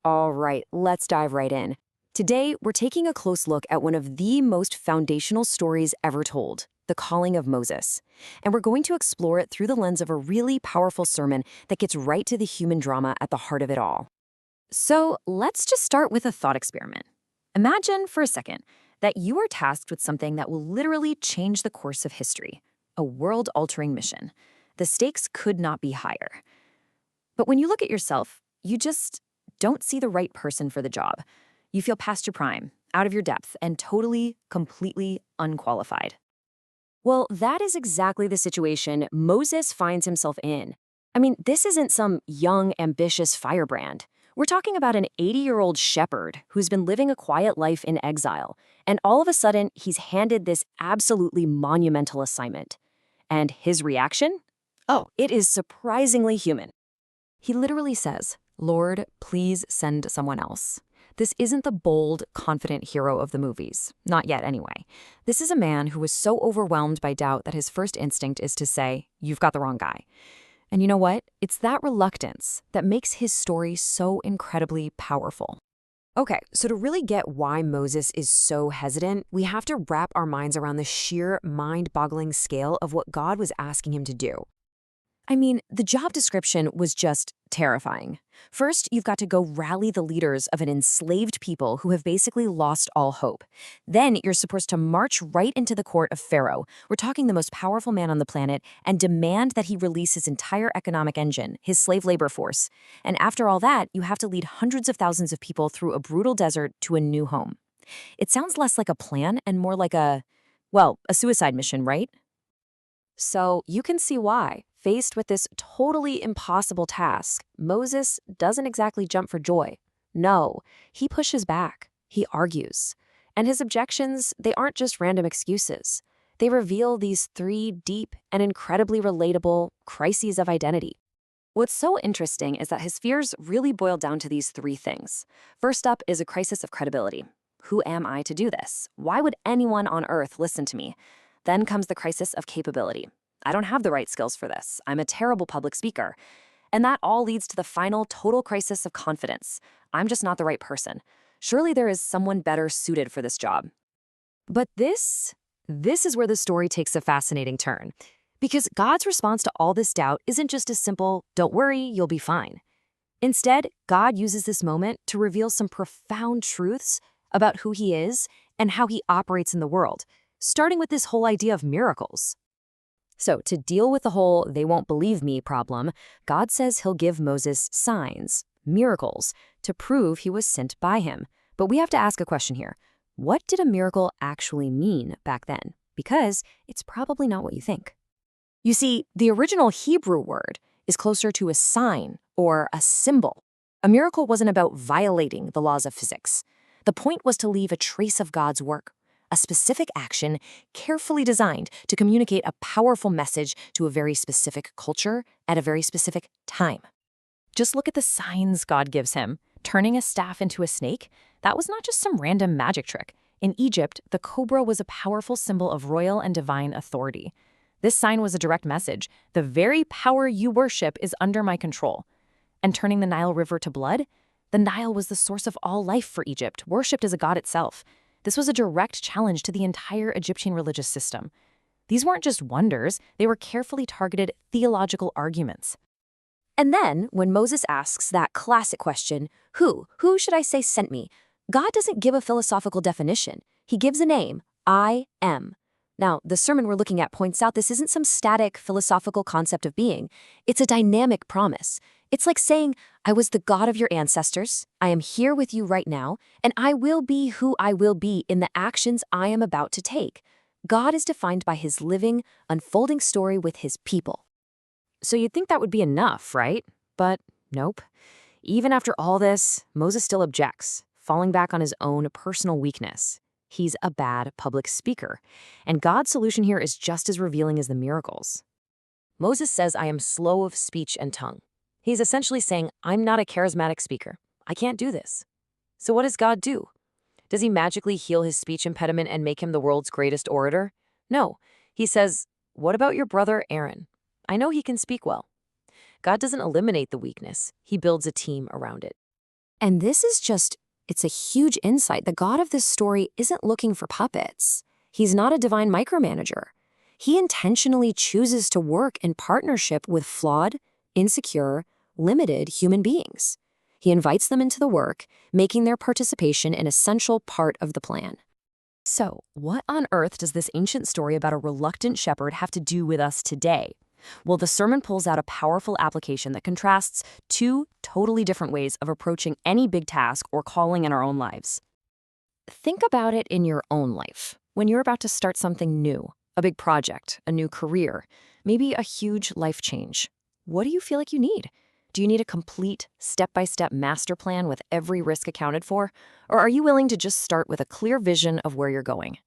All right, let's dive right in. Today, we're taking a close look at one of the most foundational stories ever told, the calling of Moses. And we're going to explore it through the lens of a really powerful sermon that gets right to the human drama at the heart of it all. So let's just start with a thought experiment. Imagine for a second that you are tasked with something that will literally change the course of history, a world-altering mission. The stakes could not be higher. But when you look at yourself, you just don't see the right person for the job. You feel past your prime, out of your depth, and totally, completely unqualified. Well, that is exactly the situation Moses finds himself in. I mean, this isn't some young, ambitious firebrand. We're talking about an 80-year-old shepherd who's been living a quiet life in exile, and all of a sudden, he's handed this absolutely monumental assignment. And his reaction? Oh, it is surprisingly human. He literally says, "Lord, please send someone else." This isn't the bold, confident hero of the movies. Not yet, anyway. This is a man who was so overwhelmed by doubt that his first instinct is to say, "You've got the wrong guy." And you know what? It's that reluctance that makes his story so incredibly powerful. Okay, so to really get why Moses is so hesitant, we have to wrap our minds around the sheer mind-boggling scale of what God was asking him to do. I mean, the job description was just terrifying. First, you've got to go rally the leaders of an enslaved people who have basically lost all hope. Then you're supposed to march right into the court of Pharaoh. We're talking the most powerful man on the planet, and demand that he release his entire economic engine, his slave labor force. And after all that, you have to lead hundreds of thousands of people through a brutal desert to a new home. It sounds less like a plan and more like a suicide mission, right? So you can see why, faced with this totally impossible task, Moses doesn't exactly jump for joy. No, he pushes back. He argues. And his objections, they aren't just random excuses. They reveal these three deep and incredibly relatable crises of identity. What's so interesting is that his fears really boil down to these three things. First up is a crisis of credibility. Who am I to do this? Why would anyone on earth listen to me? Then comes the crisis of capability. I don't have the right skills for this. I'm a terrible public speaker. And that all leads to the final total crisis of confidence. I'm just not the right person. Surely there is someone better suited for this job. But this is where the story takes a fascinating turn. Because God's response to all this doubt isn't just a simple, "Don't worry, you'll be fine." Instead, God uses this moment to reveal some profound truths about who he is and how he operates in the world, starting with this whole idea of miracles. So to deal with the whole "they won't believe me" problem, God says he'll give Moses signs, miracles, to prove he was sent by him. But we have to ask a question here. What did a miracle actually mean back then? Because it's probably not what you think. You see, the original Hebrew word is closer to a sign or a symbol. A miracle wasn't about violating the laws of physics. The point was to leave a trace of God's work, a specific action carefully designed to communicate a powerful message to a very specific culture at a very specific time. Just look at the signs God gives him. Turning a staff into a snake, that was not just some random magic trick. In Egypt, the cobra was a powerful symbol of royal and divine authority. This sign was a direct message. The very power you worship is under my control. And turning the Nile River to blood? The Nile was the source of all life for Egypt, worshipped as a god itself. This was a direct challenge to the entire Egyptian religious system. These weren't just wonders, they were carefully targeted theological arguments. And then, when Moses asks that classic question, who should I say sent me? God doesn't give a philosophical definition. He gives a name, I am. Now, the sermon we're looking at points out this isn't some static philosophical concept of being. It's a dynamic promise. It's like saying, I was the God of your ancestors, I am here with you right now, and I will be who I will be in the actions I am about to take. God is defined by his living, unfolding story with his people. So you'd think that would be enough, right? But nope. Even after all this, Moses still objects, falling back on his own personal weakness. He's a bad public speaker. And God's solution here is just as revealing as the miracles. Moses says, I am slow of speech and tongue. He's essentially saying, I'm not a charismatic speaker. I can't do this. So what does God do? Does he magically heal his speech impediment and make him the world's greatest orator? No. He says, what about your brother Aaron? I know he can speak well. God doesn't eliminate the weakness. He builds a team around it. And this is it's a huge insight. The God of this story isn't looking for puppets. He's not a divine micromanager. He intentionally chooses to work in partnership with flawed, insecure, limited human beings. He invites them into the work, making their participation an essential part of the plan. So, what on earth does this ancient story about a reluctant shepherd have to do with us today? Well, the sermon pulls out a powerful application that contrasts two totally different ways of approaching any big task or calling in our own lives. Think about it in your own life. When you're about to start something new, a big project, a new career, maybe a huge life change, what do you feel like you need? Do you need a complete, step-by-step master plan with every risk accounted for? Or are you willing to just start with a clear vision of where you're going?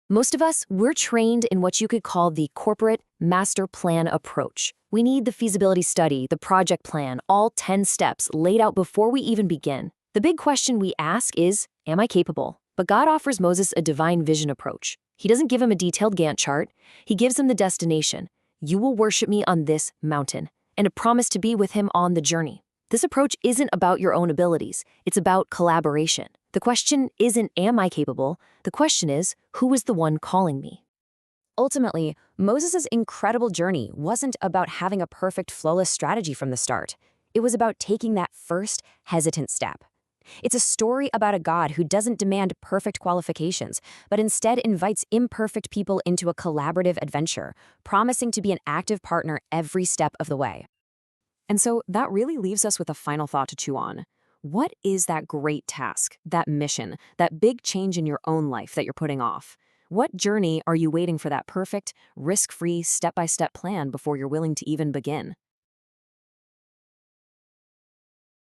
Most of us, we're trained in what you could call the corporate master plan approach. We need the feasibility study, the project plan, all 10 steps laid out before we even begin. The big question we ask is, am I capable? But God offers Moses a divine vision approach. He doesn't give him a detailed Gantt chart. He gives him the destination. You will worship me on this mountain, and a promise to be with him on the journey. This approach isn't about your own abilities. It's about collaboration. The question isn't, am I capable? The question is, who is the one calling me? Ultimately, Moses' incredible journey wasn't about having a perfect, flawless strategy from the start. It was about taking that first, hesitant step. It's a story about a God who doesn't demand perfect qualifications, but instead invites imperfect people into a collaborative adventure, promising to be an active partner every step of the way. And so that really leaves us with a final thought to chew on. What is that great task, that mission, that big change in your own life that you're putting off? What journey are you waiting for that perfect, risk-free, step-by-step plan before you're willing to even begin?